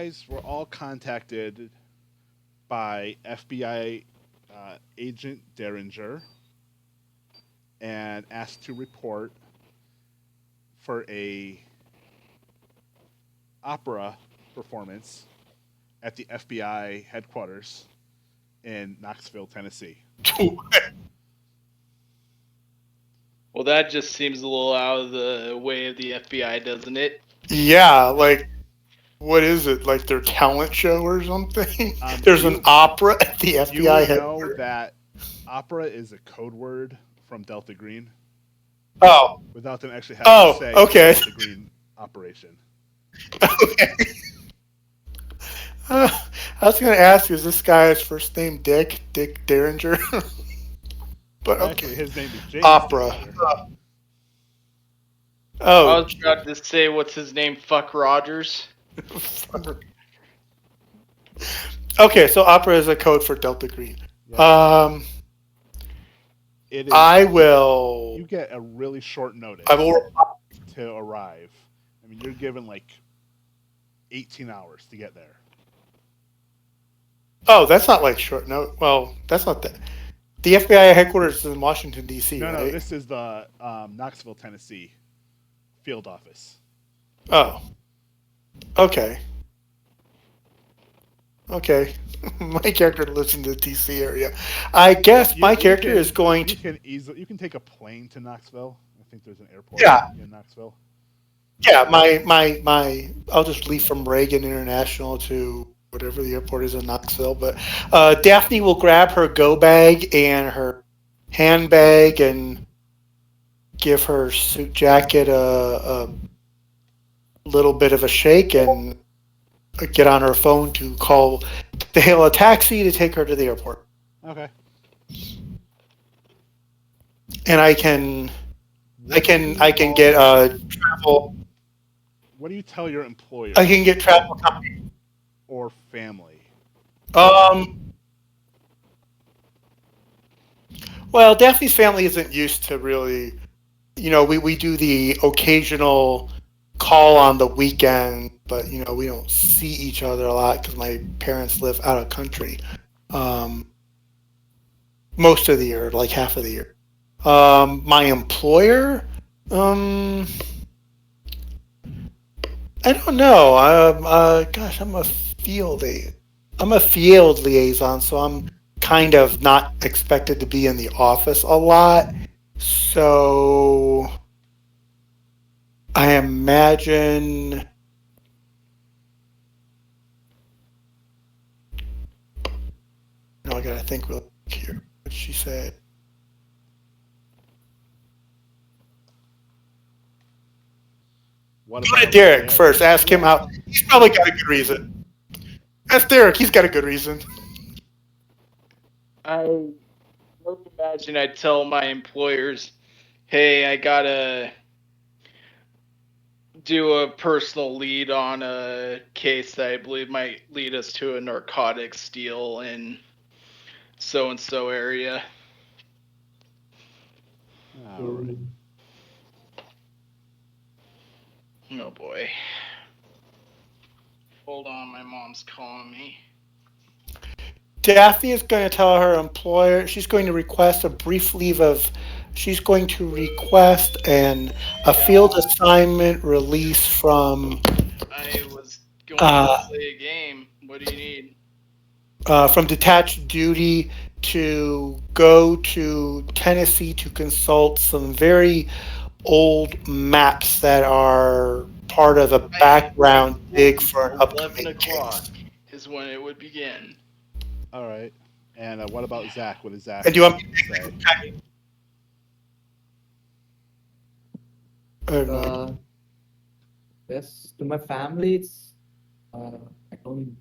guys were all contacted by FBI agent Derringer and asked to report for a opera performance at the FBI headquarters in Knoxville, Tennessee. Well, that just seems a little out of the way of the FBI, doesn't it? Yeah, like what is it? Like their talent show or something? There's an You opera at the you FBI know headquarters. that opera is a code word from Delta Green Oh, without them actually having to oh, say it's a okay. Delta Green operation. Okay. Uh, I was gonna ask, is this guy's first name Dick? Dick Derringer? But Actually, okay. his name is James Opera. Derringer. I Oh, was about to say, what's his name? Fuck Rogers. okay. So opera is a code for Delta Green. Yes, Um, it is. I will. You get a really short I notice will. to arrive. I mean, you're given like 18 hours to get there. Oh, that's not like short note. Well, that's not that. The FBI headquarters is in Washington D.C., No, no, right? this is the Knoxville, Tennessee field office. Oh, okay. Okay. My character lives in the DC area. I Well, guess my character is going you to. can easily you can take a plane to Knoxville. I think there's an airport Yeah, in Knoxville. yeah. My. I'll just leave from Reagan International to whatever the airport is in Knoxville. But Daphne will grab her go bag and her handbag and give her suit jacket a little bit of a shake and get on her phone to hail a taxi to take her to the airport. Okay. And What do I you can all get travel. what do you tell your I employer can get travel company. or family? Um, well, Daphne's family isn't used to really. We do the occasional call on the weekend, but we don't see each other a lot because my parents live out of country. Um, most of the year, like half of the year. My employer, um, I don't know. Gosh, I'm a field liaison, so I'm kind of not expected to be in the office a lot. So I imagine. No, I gotta think real quick here. What did she say? What Go to about Derek Derek? first. Ask him Yeah. out. He's probably got a good reason. Ask Derek. He's got a good reason. I would imagine I'd tell my employers, hey, I gotta do a personal lead on a case that I believe might lead us to a narcotics deal in so and so area. All right. Oh boy. Hold on, my mom's calling me. Daphne is going to tell her employer she's going to request a brief leave of. She's going to request a Yeah, field assignment release I was going to play a game. What do you need? from detached duty to go to Tennessee to consult some very old maps that are part of a I background dig for an 11 upcoming o'clock case. is when it would begin. All right. And what about Zach? What does Zach And do you want me say? to no, Uh, yes, to my family, it's I don't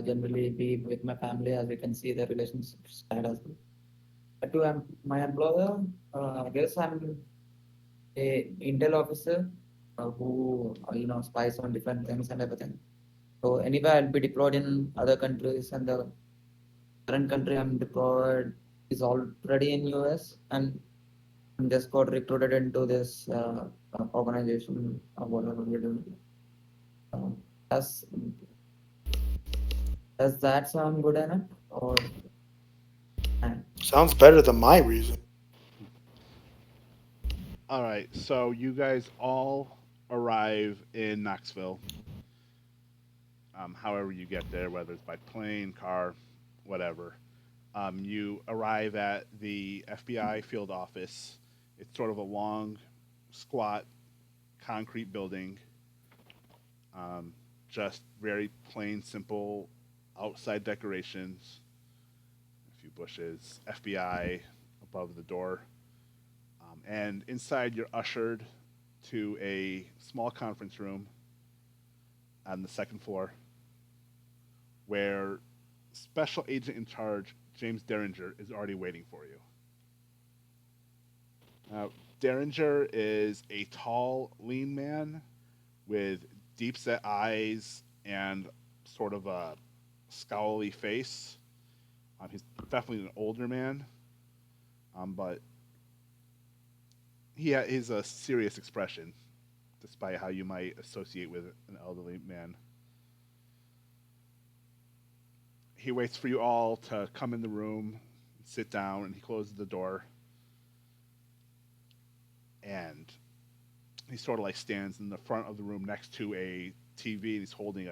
generally be with my family, as you can see the relationship status. But to my employer, I guess I'm a Intel officer who spies on different things and everything. So anyway, I'll be deployed in other countries, and the current country I'm deployed is already in US, and I'm just got recruited into this organization or whatever we're doing. That's Does that sound good enough? Or Sounds better than my reason. All right, so you guys all arrive in Knoxville. However you get there, whether it's by plane, car, whatever. You arrive at the FBI field office. It's sort of a long, squat, concrete building. Um, just very plain, simple outside decorations, a few bushes, FBI above the door. And inside, you're ushered to a small conference room on the second floor where Special Agent in Charge James Derringer is already waiting for you. Now, Derringer is a tall, lean man with deep set eyes and sort of a scowly face. He's definitely an older man, but he's a serious expression, despite how you might associate with an elderly man. He waits for you all to come in the room, sit down, and he closes the door. And he sort of like stands in the front of the room next to a TV, and he's holding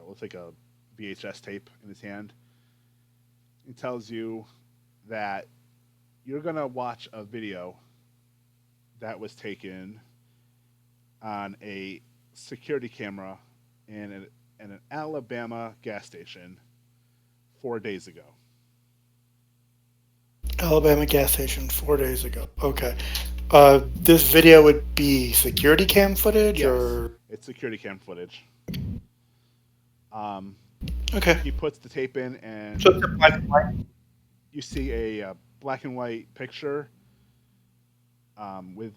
looks like a VHS tape in his hand. He tells you that you're gonna watch a video that was taken on a security camera in an Alabama gas station 4 days ago. Alabama gas station 4 days ago. Okay. This video would be security cam footage, Yes, or it's security cam footage. Um, okay. he puts the tape in, and So it's a black and white. you see a black and white picture with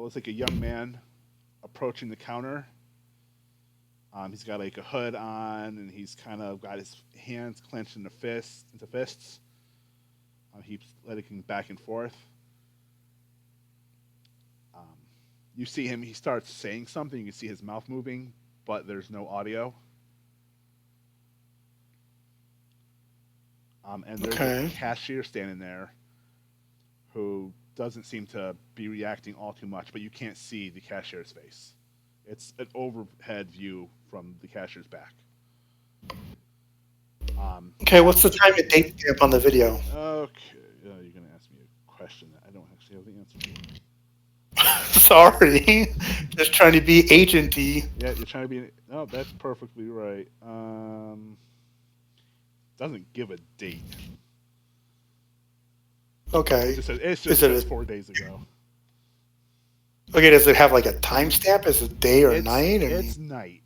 it's like a young man approaching the counter. He's got like a hood on, and he's kind of got his hands clenched into fists. He's letting back and forth. Um, you see him; he starts saying something. You can see his mouth moving, but there's no audio. And there's Okay. a cashier standing there who doesn't seem to be reacting all too much, but you can't see the cashier's face. It's an overhead view from the cashier's back. Okay, what's the time and date stamp on the video? Okay, you're going to ask me a question that I don't actually have the answer to. Sorry. Just trying to be agenty. Yeah, you're trying to be. No, that's perfectly right. Doesn't give a date. Okay. It just Is it says a, 4 days ago. okay, does it have like a timestamp? Is it day or night? I It's mean, night.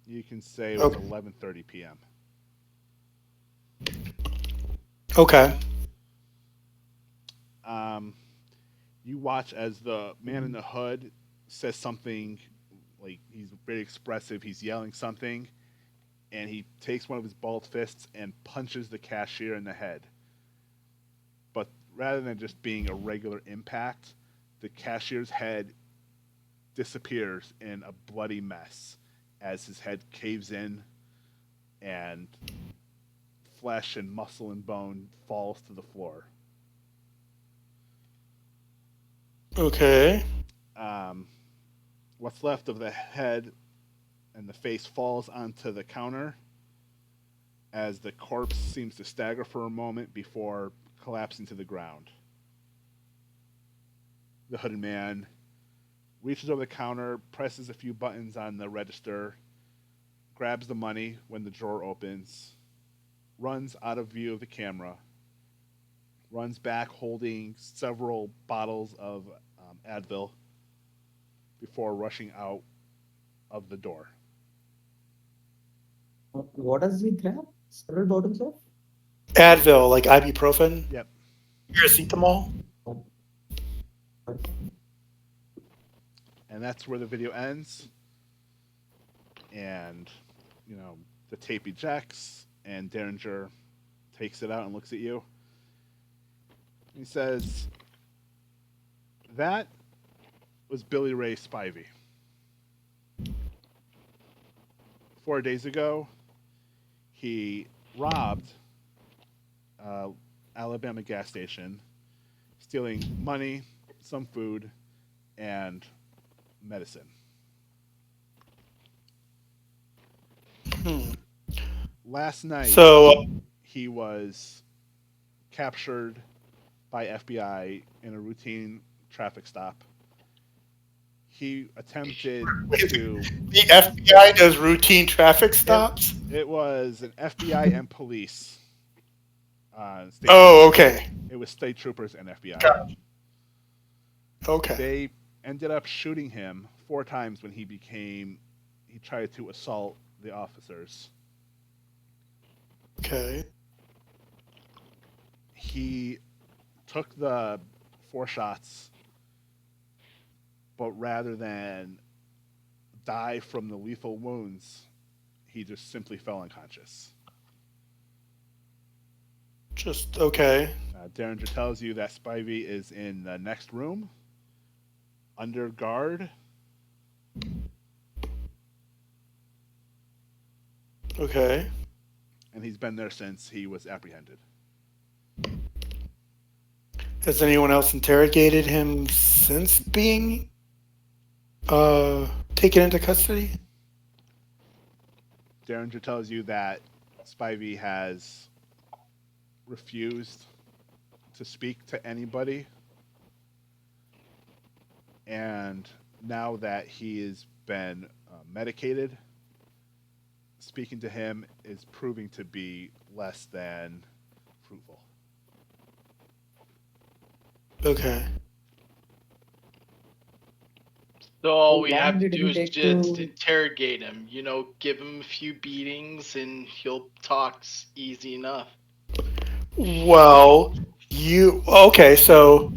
You can say it was okay. 11:30 p.m. Okay. Um, you watch as the man in the hood says something, like he's very expressive. He's yelling something, and he takes one of his bald fists and punches the cashier in the head. But rather than just being a regular impact, the cashier's head disappears in a bloody mess as his head caves in and flesh and muscle and bone falls to the floor. Okay. Um, what's left of the head and the face falls onto the counter as the corpse seems to stagger for a moment before collapsing to the ground. The hooded man reaches over the counter, presses a few buttons on the register, grabs the money when the drawer opens, runs out of view of the camera, runs back holding several bottles of Advil before rushing out of the door. what does he grab? Several bottles of? Advil, like ibuprofen, Yep. paracetamol. Oh, And that's where the video ends. And, the tape ejects, and Derringer takes it out and looks at you. He says, "That was Billy Ray Spivey." 4 days ago, he robbed Alabama gas station, stealing money, some food, and medicine. Hmm. Last night, So, he was captured by FBI in a routine traffic stop. He attempted to. the FBI does routine traffic It, stops? it was an FBI and police, state Oh, troopers. okay. It was state troopers and FBI. Got Okay. They ended up shooting him 4 times when he tried to assault the officers. Okay. He took the 4 shots, but rather than die from the lethal wounds, he just simply fell unconscious. Just okay. Derringer tells you that Spivey is in the next room, under guard. Okay. And he's been there since he was apprehended. Has anyone else interrogated him since being taken into custody? Derringer tells you that Spivey has refused to speak to anybody, and now that he has been medicated, speaking to him is proving to be less than fruitful. Okay. So all How we long have to did do he is take just to? interrogate him. Give him a few beatings, and he'll talk easy enough. Well, you okay? So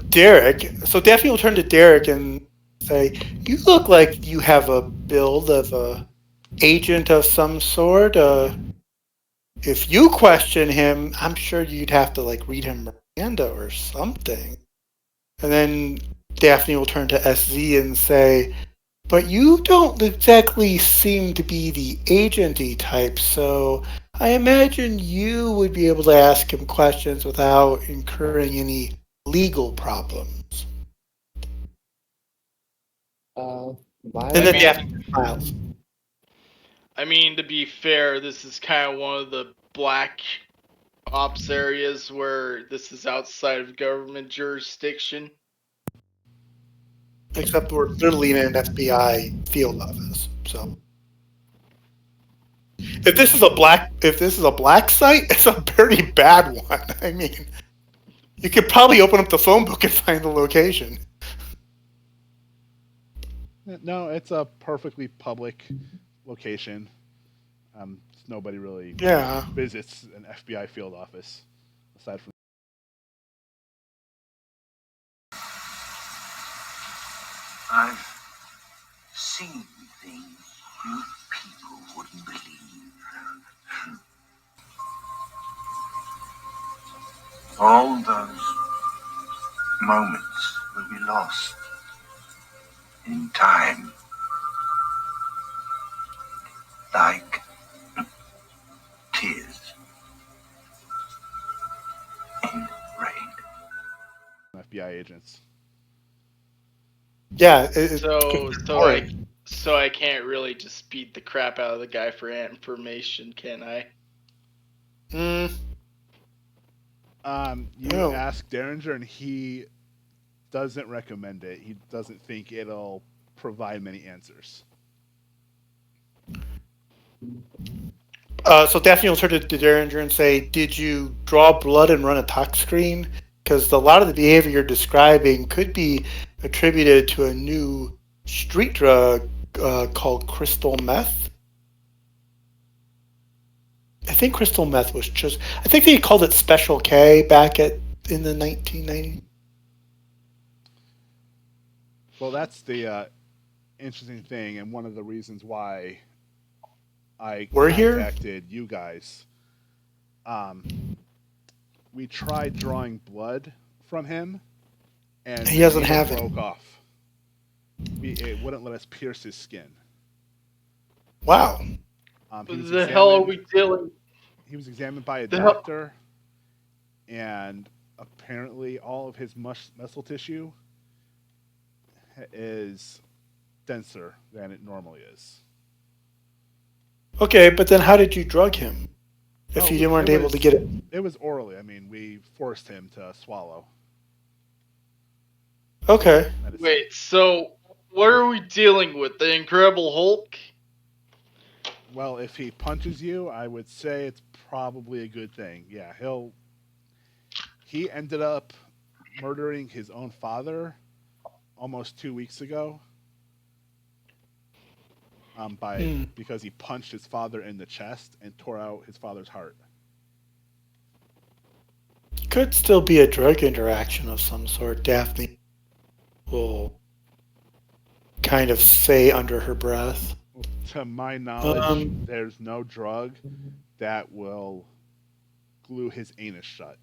Derek. So Daphne will turn to Derek and say, "You look like you have a build of a agent of some sort. If you question him, I'm sure you'd have to like read him Miranda or something." And then Daphne will turn to SZ and say, "But you don't exactly seem to be the agenty type, so I imagine you would be able to ask him questions without incurring any legal problems." Why And I would then I? mean, Daphne smiles. to be fair, this is kind of one of the black ops areas where this is outside of government jurisdiction. Except we're literally in an FBI field office. So if this is a black site, it's a pretty bad one. I mean, you could probably open up the phone book and find the location. No, it's a perfectly public location. Nobody really Yeah. visits an FBI field office aside from. I've seen things you people wouldn't believe. All those moments will be lost in time, like tears in rain. FBI agents. Yeah, it could So be so I boring. so I can't really just beat the crap out of the guy for information, can I? Mm, You no. ask Derringer, and he doesn't recommend it. He doesn't think it'll provide many answers. So Daphne will turn to Derringer and say, "Did you draw blood and run a tox screen? Because a lot of the behavior you're describing could be attributed to a new street drug called crystal meth. I think crystal meth was just. I think they called it Special K back in the 1990s. Well, that's the interesting thing, and one of the reasons why I We're here. contacted you guys. Um, we tried drawing blood from him, and He the doesn't needle have it. broke off. It wouldn't let us pierce his skin. Wow. He was The hell are examined. we dealing? He was examined by a The hell? doctor, and apparently all of his muscle tissue is denser than it normally is. Okay, but then how did you drug him if Oh, you weren't it able to get was it? it was orally. I mean, we forced him to swallow Okay. medicine. Wait, so what are we dealing with? The Incredible Hulk? Well, if he punches you, I would say it's probably a good thing. Yeah, he ended up murdering his own father almost 2 weeks ago. By Hmm. because he punched his father in the chest and tore out his father's heart. Could still be a drug interaction of some sort. Daphne will kind of say under her breath. Well, to my knowledge, Um, there's no drug that will glue his anus shut.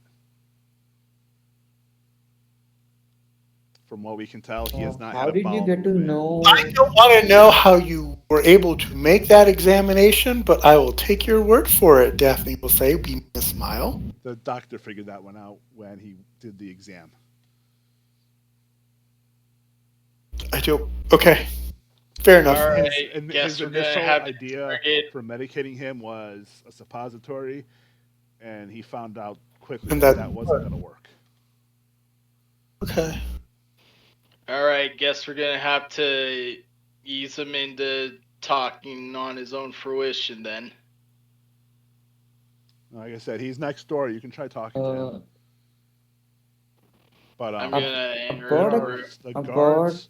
From what we can tell, he has not had How a did you bowel get to movement. I know? don't want to know how you were able to make that examination, but I will take your word for it, Daphne will say, beaming a smile. The doctor figured that one out when he did the exam. I do. Okay. Fair enough. Alright, His guess we're gonna initial have to idea interrogate. for medicating him was a suppository, and he found out quickly And that that. that wasn't going to work. Okay. Alright, guess we're gonna have to ease him into talking on his own fruition then. Like I said, he's next door. You can try talking to him, Uh, but I'm I've, gonna I've enter there got the a, are room. the I've got, guards.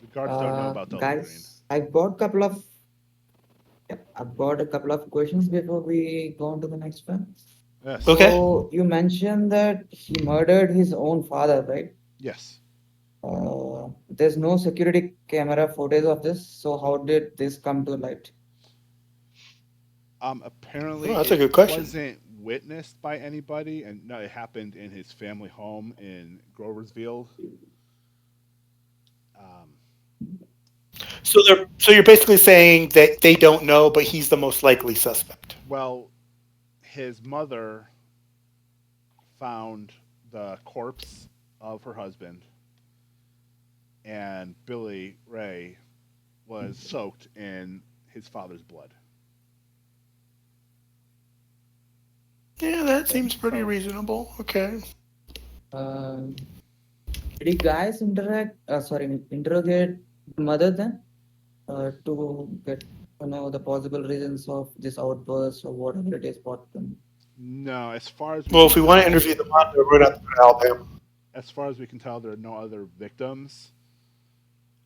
The guards don't know about Delta Green. guys. I've got couple of, yeah, I've got a couple of questions before we go on to the next one. Yes, Okay. So you mentioned that he murdered his own father, right? yes. There's no security camera footage of this. So how did this come to light? Oh, Apparently, that's a it good question. wasn't witnessed by anybody, and no, it happened in his family home in Groversfield. Um, So you're basically saying that they don't know, but he's the most likely suspect. well, his mother found the corpse of her husband, and Billy Ray was soaked in his father's blood. Yeah, that Okay. seems pretty So, reasonable. Okay. Uh, did you guys interrogate the mother then to get to know the possible reasons of this outburst or whatever it is what them? no, as far as we Well, can if we want to tell, interview the mother, we're going to have to go to Alabama. there are no other victims.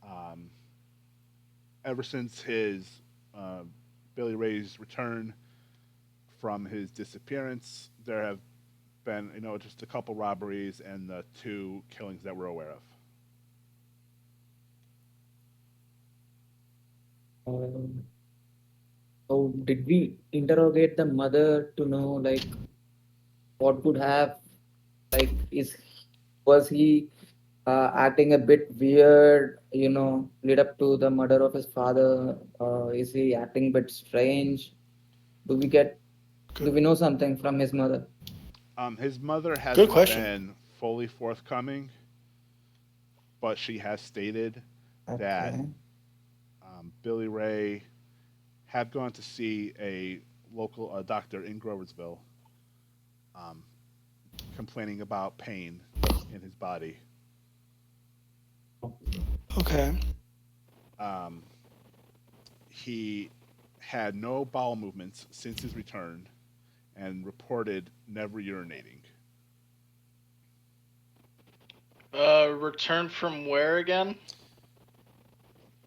Um, ever since his uh, Billy Ray's return from his disappearance, there have been, just a couple robberies and the two killings that we're aware of. Um, so did we interrogate the mother to know like what could have like is was he acting a bit weird, lead up to the murder of his father? Is he acting a bit strange? Do we get do Good, we know something from his mother? His mother good hasn't question. been fully forthcoming, but she has stated that Okay. Billy Ray had gone to see a local doctor in Groversville, um, complaining about pain in his body. Okay. Um, he had no bowel movements since his return and reported never urinating. Return from where again?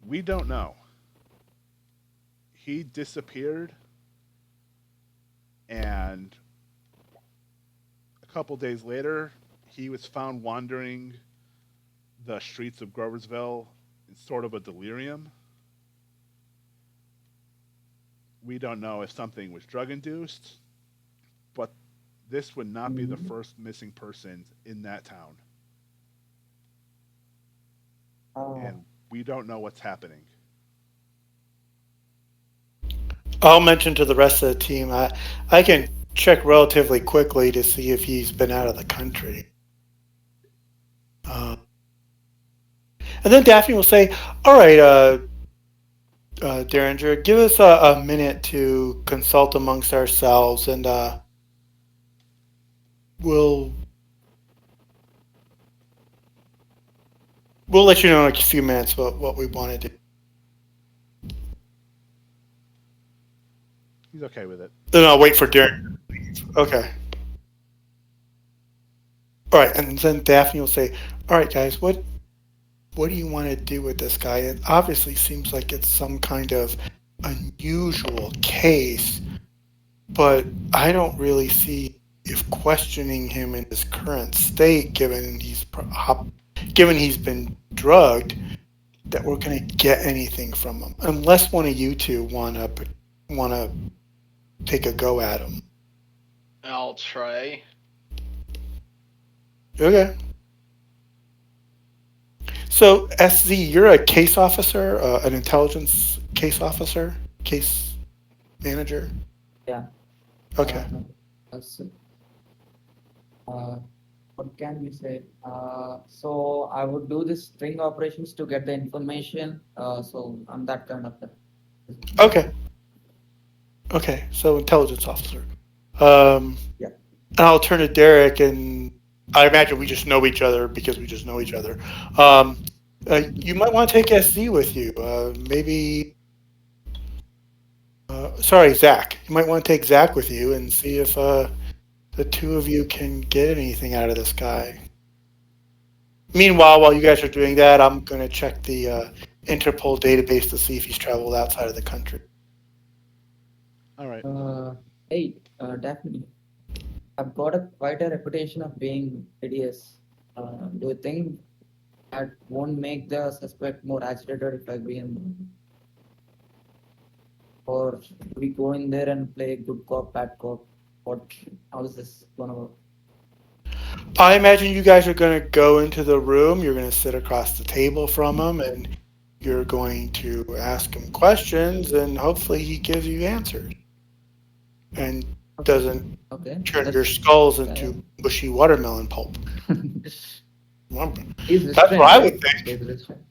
We don't know. He disappeared, and a couple days later, he was found wandering the streets of Groversville in sort of a delirium. We don't know if something was drug induced, but this would not be the Mhm. first missing person in that town. Oh, And we don't know what's happening. I'll mention to the rest of the team. I can check relatively quickly to see if he's been out of the country. Uh, and then Daphne will say, "All right, Derringer, give us a minute to consult amongst ourselves, and we'll we'll let you know in a few minutes what we want to do." He's okay with it. Then I'll wait for Derringer to leave. Okay. All right, and then Daphne will say, "All right, guys, what do you want to do with this guy? It obviously seems like it's some kind of unusual case, but I don't really see if questioning him in his current state, given he's been drugged, that we're going to get anything from him, unless one of you two want to take a go at him." I'll try. Okay. So, SZ, you're a case officer, an intelligence case officer, case manager. Yeah. Okay. That's, uh, what can we say? So I would do this string operations to get the information. So I'm that kind of. Okay. Okay. So, intelligence officer. Um, Yeah. and I'll turn to Derek, and I imagine we just know each other because we just know each other. Um, you might want to take SZ with you. Maybe. Sorry, Zach. You might want to take Zach with you and see if the two of you can get anything out of this guy. Meanwhile, while you guys are doing that, I'm going to check the Interpol database to see if he's traveled outside of the country. All right. Hey, definitely. I've got a quite a reputation of being hideous. Do you think that won't make the suspect more agitated if I be in, or we go in there and play good cop, bad cop? What? How is this gonna work? I imagine you guys are going to go into the room. You're going to sit across the table from him, and you're going to ask him questions, and hopefully he gives you answers and doesn't Okay, turn your that's skulls yeah. into mushy watermelon pulp. Well, He's that's what restrained, I would right? think. He's restrained.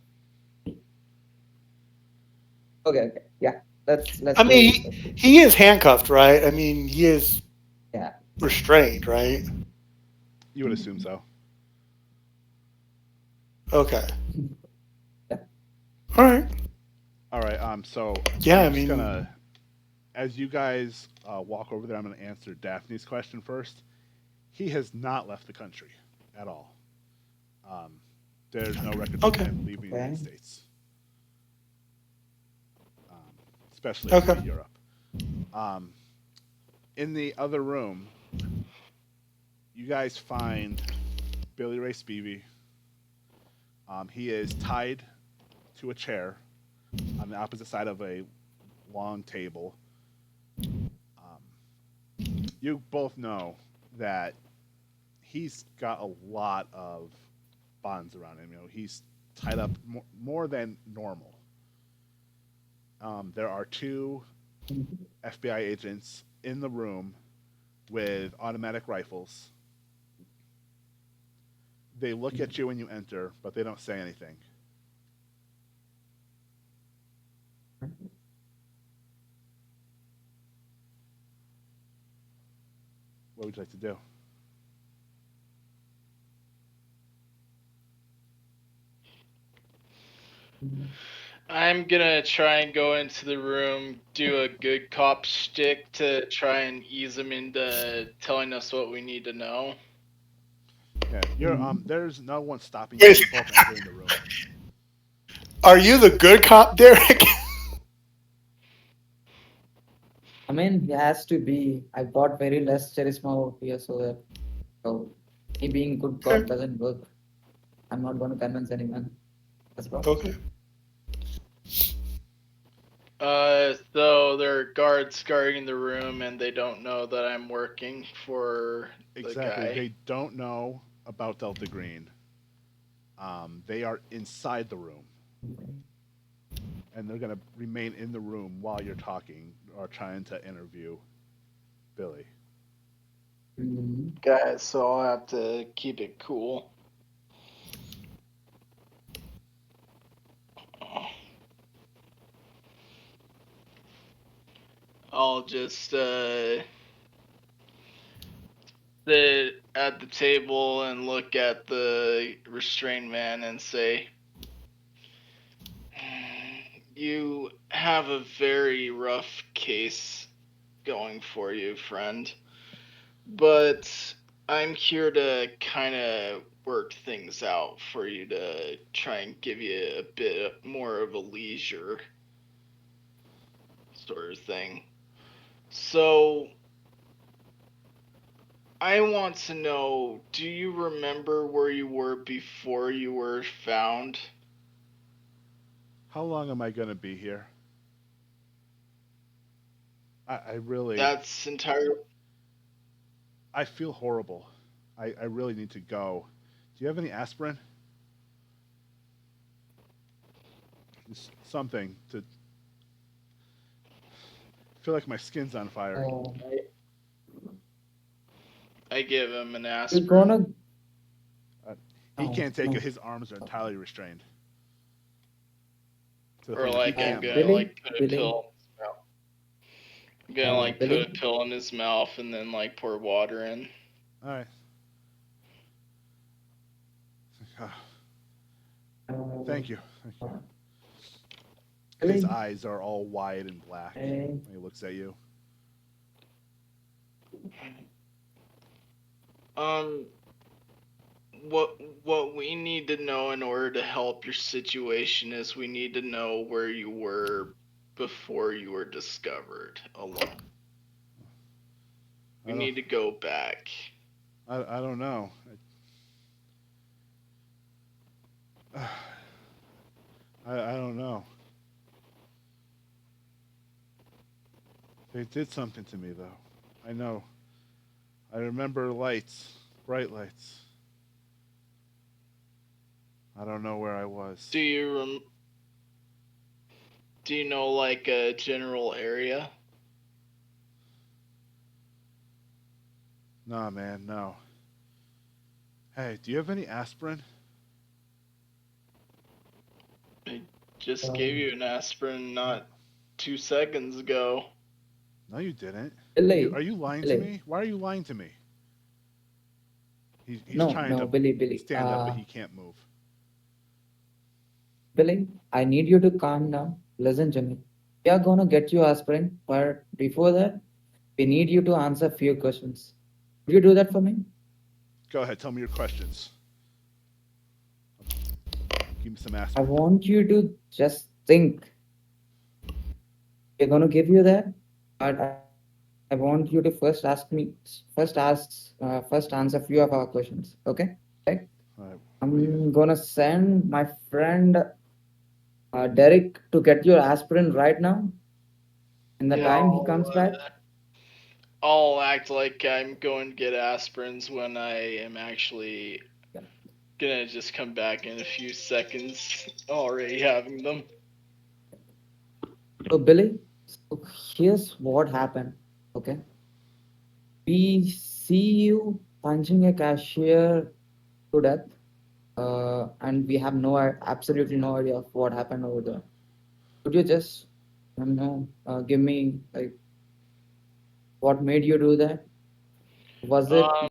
Okay, okay, yeah. Let's I do mean, this. Let's do this. he is handcuffed, right? I mean, he is Yeah. restrained, right? You would assume so. Okay. Yeah. All right. All right. So Yeah, I'm I just mean, gonna, as you guys walk over there, I'm gonna answer Daphne's question first. He has not left the country at all. Um, there's no records of okay. him leaving the Okay. United States, um, especially Okay. into Europe. Um, in the other room, you guys find Billy Ray Spivey. He is tied to a chair on the opposite side of a long table. You both know that he's got a lot of bonds around him. You know, he's tied up more than normal. There are two FBI agents in the room with automatic rifles. They look at you when you enter, but they don't say anything. What would you like to do? I'm gonna try and go into the room, do a good cop shtick to try and ease him into telling us what we need to know. Yeah, you're there's no one stopping you. Wait, You're both entering the room. are you the good cop, Derek? I mean, he has to be. I got very less charisma over here, so that so me being good cop Okay. doesn't work. I'm not going to convince anyone. That's what. Okay. So there are guards guarding the room, and they don't know that I'm working for the Exactly. guy. They don't know about Delta Green. They are inside the room. and they're going to remain in the room while you're talking or trying to interview Billy. Mhm. Guys, so I'll have to keep it cool. I'll just sit at the table and look at the restrained man and say, "You have a very rough case going for you, friend. But I'm here to kind of work things out for you to try and give you a bit more of a leisure sort of thing. So, I want to know, do you remember where you were before you were found?" How long am I going to be here? I really, That's entire. I feel horrible. I really need to go. Do you have any aspirin? Just something to feel like my skin's on fire. I give him an We're aspirin. gonna Uh, he no, can't take it. no. His arms are entirely restrained to the Or point where he like I'm can't gonna move. Billy, like put a Billy, pill in his mouth. I'm gonna like put a Billy. pill in his mouth and then like pour water in. All right. Thank you. Thank you. His Billy. eyes are all wide and black Hey, when he looks at you. Um, what we need to know in order to help your situation is we need to know where you were before you were discovered alone. I We don't. need to go back. I don't know. I don't know. They did something to me though. I know. I remember lights, bright lights. I don't know where I was. Do you know like a general area? Nah, man, no. Hey, do you have any aspirin? I just gave um, you an aspirin not 2 seconds ago. No, you didn't. Billy, Are you lying to Billy. me? Why are you lying to me? He's No, trying no, to Billy, Billy. stand up, but he can't move. Billy, I need you to calm down. Listen to me. We are gonna get you aspirin, but before that, we need you to answer few questions. Would you do that for me? Go ahead, tell me your questions. Give me some I aspirin. want you to just think. We're gonna give you that, but I want you to first ask me, first answer few of our questions. Okay? Right? All right, what do you? I'm gonna send my friend Derek to get your aspirin right now. In the Yeah, time he comes back, I'll act like I'm going to get aspirins when I am actually gonna just come back in a few seconds, already having them. so Billy, so here's what happened. Okay, we see you punching a cashier to death, and we have absolutely no idea of what happened over there. Could you just, give me like what made you do that? Was it Um,